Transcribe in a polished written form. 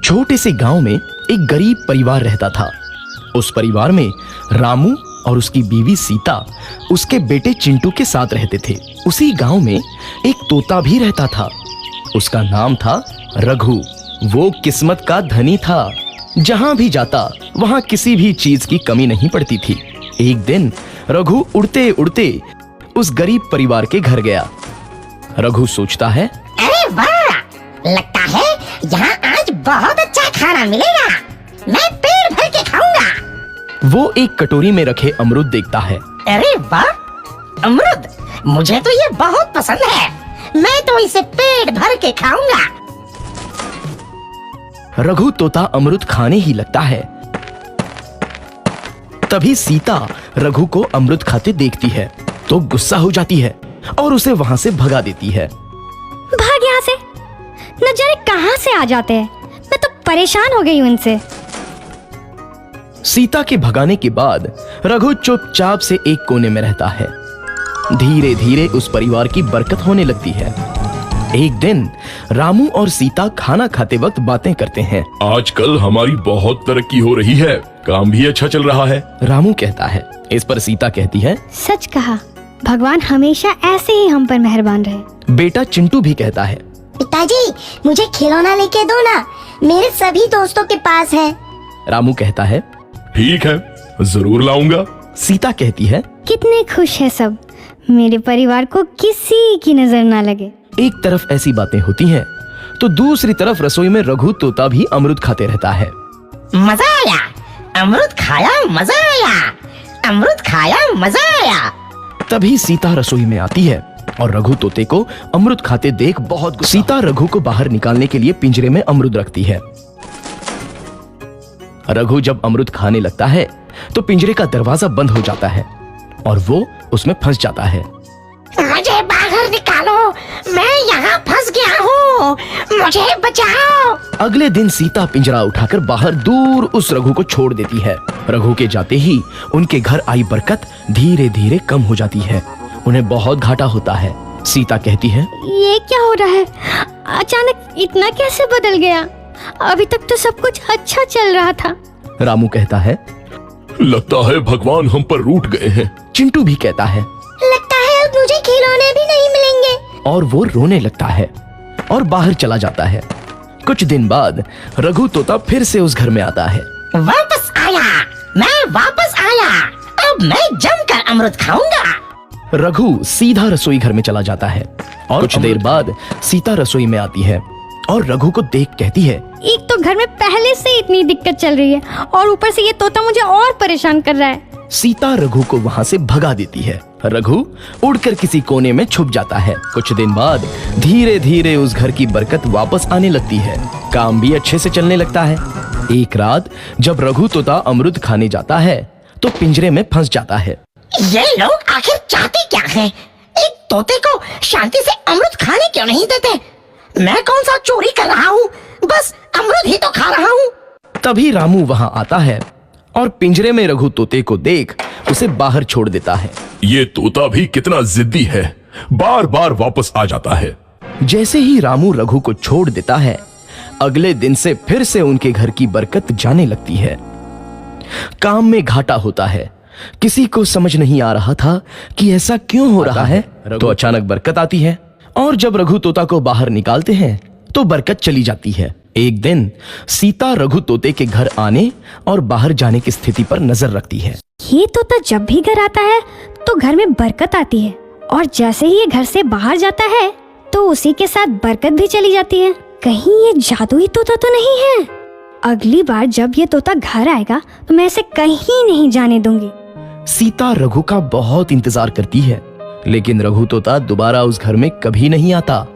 छोटे से गांव में एक गरीब परिवार रहता था। उस परिवार में रामू और उसकी बीवी सीता उसके बेटे चिंटू के साथ रहते थे। उसी गांव में एक तोता भी रहता था। उसका नाम था रघु। वो किस्मत का धनी था। जहां भी जाता वहां किसी भी चीज की कमी नहीं पड़ती थी। एक दिन रघु उड़ते उड़ते उस गरीब परिवार के घर गया। रघु सोचता है, अरे वाह, लगता है यहाँ आज बहुत अच्छा खाना मिलेगा। मैं पेट भर के खाऊंगा। वो एक कटोरी में रखे अमरूद देखता है। अरे वाह, अमरूद, मुझे तो ये बहुत पसंद है। मैं तो इसे पेट भर के खाऊंगा। रघु तोता अमरूद खाने ही लगता है। तभी सीता रघु को अमरूद खाते देखती है तो गुस्सा हो जाती है और उसे वहां से भगा देती है। भाग यहाँ से, न जाने कहां से आ जाते हैं। मैं तो परेशान हो गई हूं इनसे। सीता के भगाने के बाद रघु चुपचाप से एक कोने में रहता है। धीरे धीरे उस परिवार की बरकत होने लगती है। एक दिन रामू और सीता खाना खाते वक्त बातें करते हैं। आजकल हमारी बहुत तरक्की हो रही है, काम भी अच्छा चल रहा है। रामू कहता है। इस पर सीता कहती है, सच कहा, भगवान हमेशा ऐसे ही हम पर मेहरबान रहे। बेटा चिंटू भी कहता है, पिताजी, मुझे खिलौना लेके दो ना, मेरे सभी दोस्तों के पास है। रामू कहता है, ठीक है, जरूर लाऊंगा। सीता कहती है, कितने खुश है सब, मेरे परिवार को किसी की नजर ना लगे। एक तरफ ऐसी बातें होती हैं तो दूसरी तरफ रसोई में रघु तोता भी अमरूद खाते रहता है। मजा आया, अमरूद खाया, मजा आया, अमरूद खाया, मजा आया। तभी सीता रसोई में आती है और रघु तोते को अमरूद खाते देख बहुत सीता रघु को बाहर निकालने के लिए पिंजरे में अमरूद रखती है। रघु जब अमरूद खाने लगता है तो पिंजरे का दरवाजा बंद हो जाता है और वो उसमें फंस जाता है। मुझे बाहर निकालो, मैं यहाँ फंस गया हूँ, मुझे बचाओ। अगले दिन सीता पिंजरा उठाकर बाहर दूर उस रघु को छोड़ देती है। रघु के जाते ही उनके घर आई बरकत धीरे धीरे कम हो जाती है। उन्हें बहुत घाटा होता है। सीता कहती है, ये क्या हो रहा है, अचानक इतना कैसे बदल गया? अभी तक तो सब कुछ अच्छा चल रहा था। रामू कहता है, लगता है भगवान हम पर रूठ गए हैं। चिंटू भी कहता है, लगता है अब मुझे खिलौने भी नहीं मिलेंगे। और वो रोने लगता है और बाहर चला जाता है। कुछ दिन बाद रघु तोता फिर से उस घर में आता है। वापस आया, मैं वापस आया, अब मैं जमकर अमरूद खाऊंगा। रघु सीधा रसोई घर में चला जाता है और कुछ देर बाद सीता रसोई में आती है और रघु को देख कहती है, एक तो घर में पहले से इतनी दिक्कत चल रही है और ऊपर से ये तोता मुझे और परेशान कर रहा है। सीता रघु को वहां से भगा देती है। रघु उड़कर किसी कोने में छुप जाता है। कुछ दिन बाद धीरे धीरे उस घर की बरकत वापस आने लगती है। काम भी अच्छे से चलने लगता है। एक रात जब रघु तोता अमरूद खाने जाता है तो पिंजरे में फंस जाता है। ये लोग आखिर चाहते क्या हैं? एक तोते को शांति से अमरूद खाने क्यों नहीं देते? मैं कौन सा चोरी कर रहा हूँ? बस अमरूद ही तो खा रहा हूँ। तभी रामू वहां आता है और पिंजरे में रघु तोते को देख उसे बाहर छोड़ देता है। ये तोता भी कितना जिद्दी है, बार बार वापस आ जाता है। जैसे ही रामू रघु को छोड़ देता है, अगले दिन से फिर से उनके घर की बरकत जाने लगती है। काम में घाटा होता है। किसी को समझ नहीं आ रहा था कि ऐसा क्यों हो रहा है। तो अचानक बरकत आती है और जब रघु तोता को बाहर निकालते हैं तो बरकत चली जाती है। एक दिन सीता रघु तोते के घर आने और बाहर जाने की स्थिति पर नजर रखती है। ये तोता जब भी घर आता है तो घर में बरकत आती है और जैसे ही ये घर से बाहर जाता है तो उसी के साथ बरकत भी चली जाती है। कहीं ये जादुई तोता तो नहीं है? अगली बार जब ये तोता घर आएगा तो मैं इसे कहीं नहीं जाने दूंगी। सीता रघु का बहुत इंतजार करती है लेकिन रघु तोता दोबारा उस घर में कभी नहीं आता।